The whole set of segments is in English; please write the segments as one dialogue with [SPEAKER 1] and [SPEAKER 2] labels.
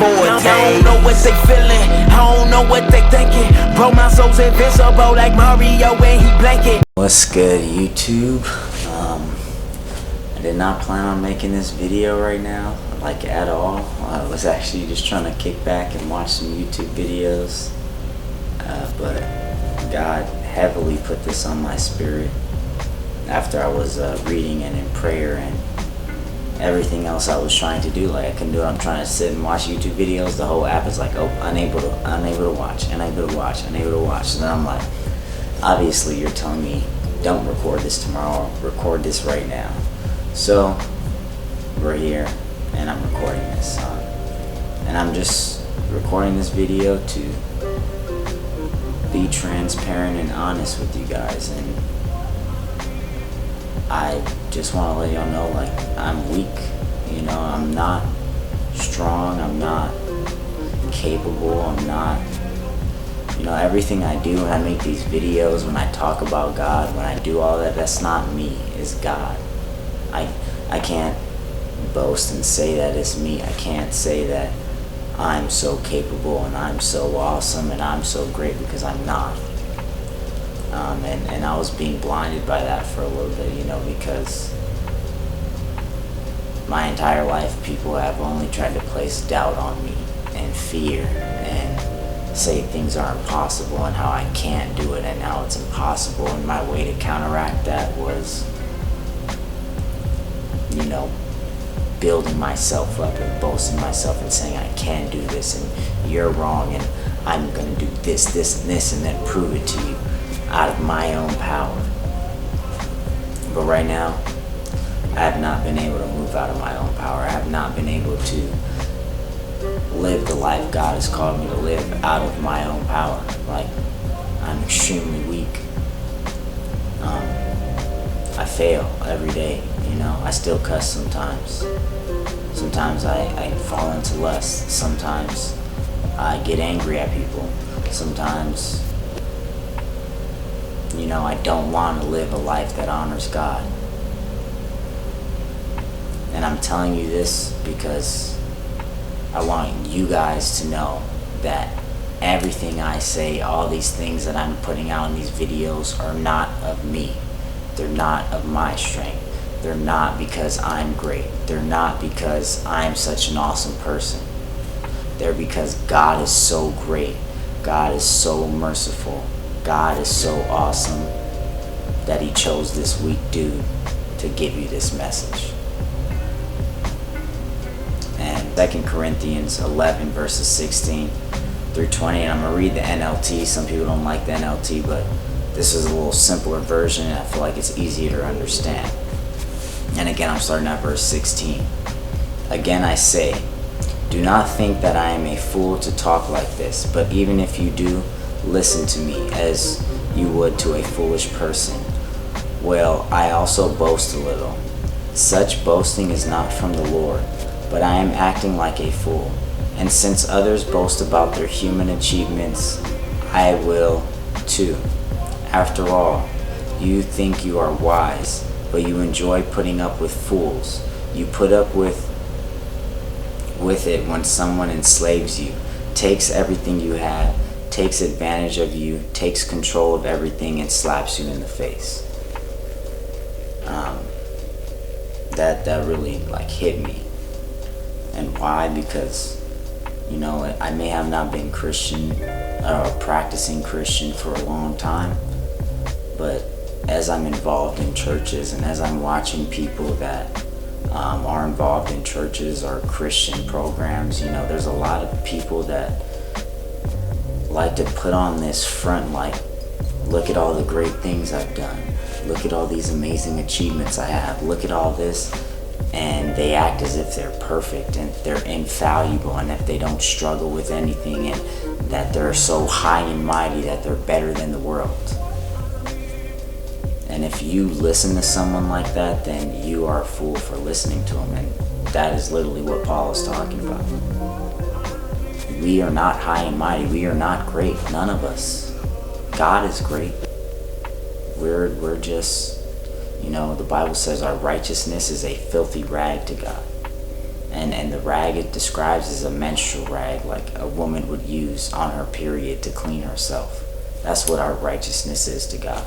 [SPEAKER 1] I don't know what they feeling, I don't know what they thinking. Bro, my soul's invincible like Mario when he blanket.
[SPEAKER 2] What's good, YouTube? I did not plan on making this video right now, like at all. I was actually just trying to kick back and watch some YouTube videos, but God heavily put this on my spirit after I was reading and in prayer and everything else I was trying to do. Like, I couldn't do it. I'm trying to sit and watch YouTube videos. The whole app is like, oh, unable to watch. So then I'm like, obviously you're telling me don't record this tomorrow, record this right now. So we're here and I'm recording this, and I'm just recording this video to be transparent and honest with you guys. And I just want to let y'all know, like, I'm weak, you know, I'm not strong, I'm not capable, I'm not, you know, everything I do when I make these videos, when I talk about God, when I do all that, that's not me, it's God. I can't boast and say that it's me. I can't say that I'm so capable and I'm so awesome and I'm so great, because I'm not. And I was being blinded by that for a little bit, you know, because my entire life people have only tried to place doubt on me and fear and say things are impossible and how I can't do it and how it's impossible. And my way to counteract that was, you know, building myself up and boasting myself and saying I can do this and you're wrong and I'm gonna do this, this, and this, and then prove it to you out of my own power. But right now, I have not been able to move out of my own power. I have not been able to live the life God has called me to live out of my own power. Like, I'm extremely weak. I fail every day, you know. I still cuss sometimes. Sometimes I fall into lust. Sometimes I get angry at people. Sometimes, you know, I don't want to live a life that honors God. And I'm telling you this because I want you guys to know that everything I say, all these things that I'm putting out in these videos, are not of me. They're not of my strength. They're not because I'm great. They're not because I'm such an awesome person. They're because God is so great. God is so merciful. God is so awesome that he chose this weak dude to give you this message. And 2 Corinthians 11 verses 16 through 20, and I'm going to read the NLT. Some people don't like the NLT, but this is a little simpler version, and I feel like it's easier to understand. And again, I'm starting at verse 16. Again, I say, do not think that I am a fool to talk like this, but even if you do, listen to me as you would to a foolish person. Well, I also boast a little. Such boasting is not from the Lord, but I am acting like a fool. And since others boast about their human achievements, I will too. After all, you think you are wise, but you enjoy putting up with fools. You put up with it when someone enslaves you, takes everything you have, takes advantage of you, takes control of everything, and slaps you in the face. That really like hit me. And why? Because, you know, I may have not been Christian or practicing Christian for a long time, but as I'm involved in churches and as I'm watching people that are involved in churches or Christian programs, you know, there's a lot of people that like to put on this front, like, look at all the great things I've done, look at all these amazing achievements I have, look at all this, and they act as if they're perfect and they're infallible and that they don't struggle with anything and that they're so high and mighty that they're better than the world. And if you listen to someone like that, then you are a fool for listening to him. And that is literally what Paul is talking about. We are not high and mighty. We are not great. None of us. God is great. We're just, you know, the Bible says our righteousness is a filthy rag to God. And the rag it describes is a menstrual rag, like a woman would use on her period to clean herself. That's what our righteousness is to God.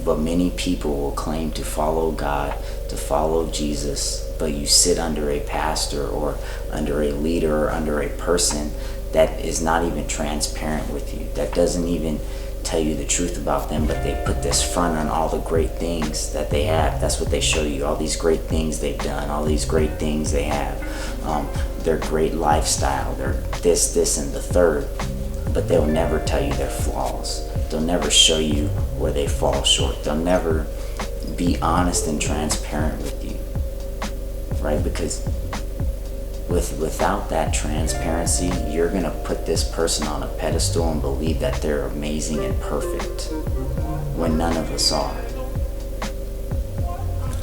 [SPEAKER 2] But many people will claim to follow God, to follow Jesus, but you sit under a pastor or under a leader or under a person that is not even transparent with you, that doesn't even tell you the truth about them, but they put this front on all the great things that they have. That's what they show you, all these great things they've done, all these great things they have, their great lifestyle, their this and the third. But they'll never tell you their flaws. They'll never show you where they fall short. They'll never be honest and transparent with you, right? Because without that transparency, you're gonna put this person on a pedestal and believe that they're amazing and perfect when none of us are.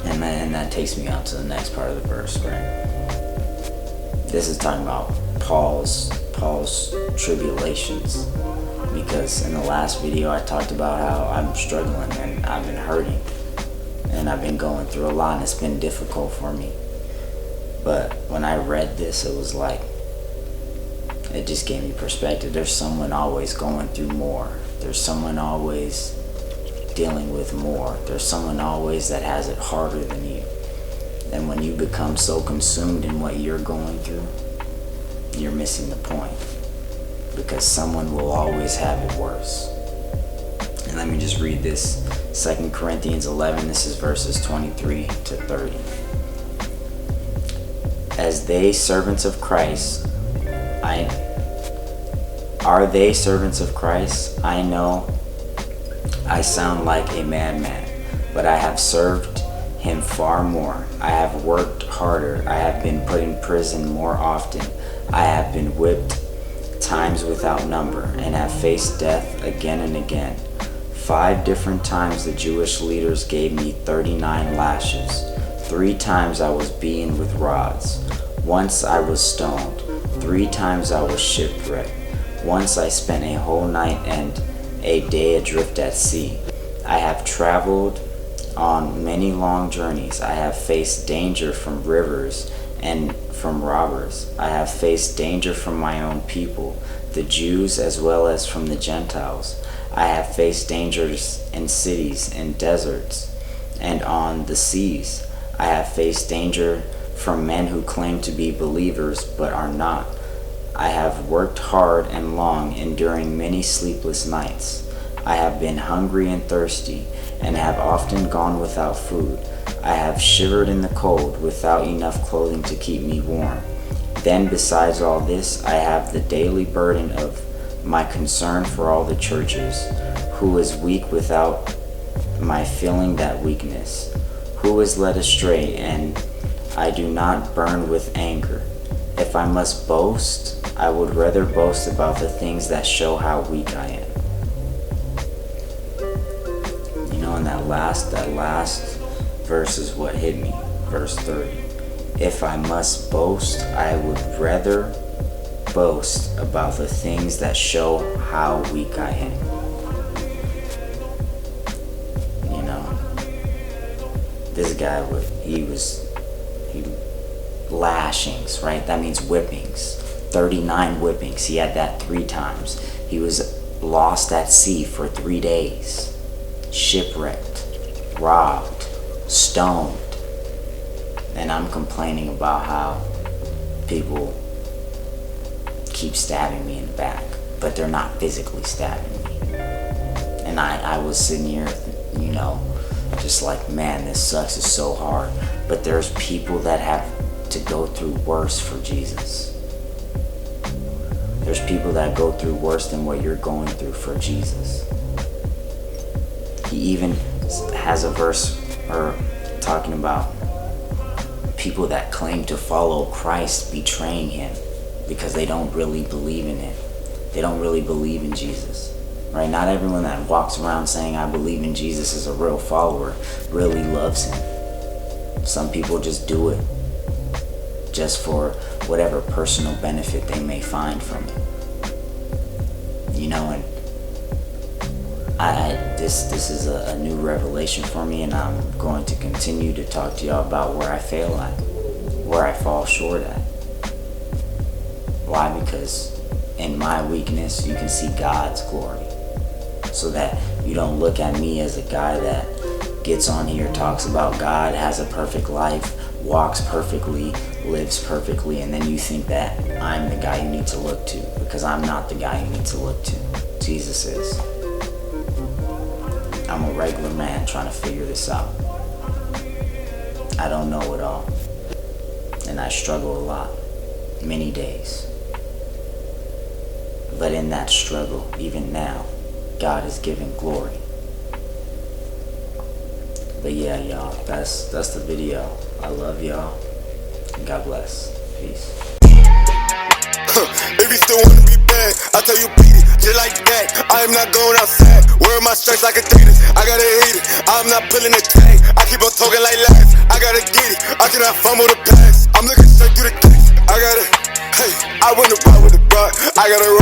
[SPEAKER 2] And that takes me out to the next part of the verse, right? This is talking about Paul's tribulations, because in the last video I talked about how I'm struggling and I've been hurting and I've been going through a lot and it's been difficult for me. But when I read this, it was like, it just gave me perspective. There's someone always going through more. There's someone always dealing with more. There's someone always that has it harder than you. And when you become so consumed in what you're going through, you're missing the point. Because someone will always have it worse. And let me just read this. 2 Corinthians 11, this is verses 23 to 30. As they servants of Christ, are they servants of Christ? I know I sound like a madman, but I have served him far more. I have worked harder. I have been put in prison more often. I have been whipped times without number and have faced death again and again. 5 different times the Jewish leaders gave me 39 lashes. 3 times I was beaten with rods. Once I was stoned. 3 times I was shipwrecked. Once I spent a whole night and a day adrift at sea. I have traveled on many long journeys. I have faced danger from rivers and from robbers. I have faced danger from my own people, the Jews as well as from the Gentiles. I have faced dangers in cities, in deserts, and on the seas. I have faced danger from men who claim to be believers but are not. I have worked hard and long, enduring many sleepless nights. I have been hungry and thirsty, and have often gone without food. I have shivered in the cold, without enough clothing to keep me warm. Then besides all this, I have the daily burden of my concern for all the churches. Who is weak without my feeling that weakness? Who is led astray, and I do not burn with anger? If I must boast, I would rather boast about the things that show how weak I am. You know, and that last verse is what hit me. Verse 30. If I must boast, I would rather boast about the things that show how weak I am. You know, this guy he lashings, right? That means whippings. 39 whippings. He had that 3 times. He was lost at sea for 3 days. Shipwrecked, robbed, stoned. And I'm complaining about how people keep stabbing me in the back, but they're not physically stabbing me. And I was sitting here, you know, just like, man, this sucks, it's so hard. But there's people that have to go through worse for Jesus. There's people that go through worse than what you're going through for Jesus. He even has a verse talking about people that claim to follow Christ betraying him because they don't really believe in him. They don't really believe in Jesus. Right? Not everyone that walks around saying I believe in Jesus is a real follower, really loves him. Some people just do it just for whatever personal benefit they may find from it. You know, and this is a new revelation for me, and I'm going to continue to talk to y'all about where I fail at. where I fall short at. Why? Because in my weakness, you can see God's glory. So that you don't look at me as a guy that gets on here, talks about God, has a perfect life, walks perfectly, lives perfectly, and then you think that I'm the guy you need to look to, because I'm not the guy you need to look to. Jesus is. I'm a regular man trying to figure this out. I don't know it all, and I struggle a lot, many days. But in that struggle, even now, God is giving glory. But yeah, y'all, that's the video. I love y'all. God bless. Peace.
[SPEAKER 3] If you still wanna be bad, I tell you beat it, just like that. I am not going outside, wearing my stripes like Adidas. I gotta hit it, I'm not pulling the tag. I keep on talking like last, I gotta get it, I cannot fumble the pass. I'm looking straight through the case, I gotta, hey, I wouldn't ride with the broad, I gotta roll.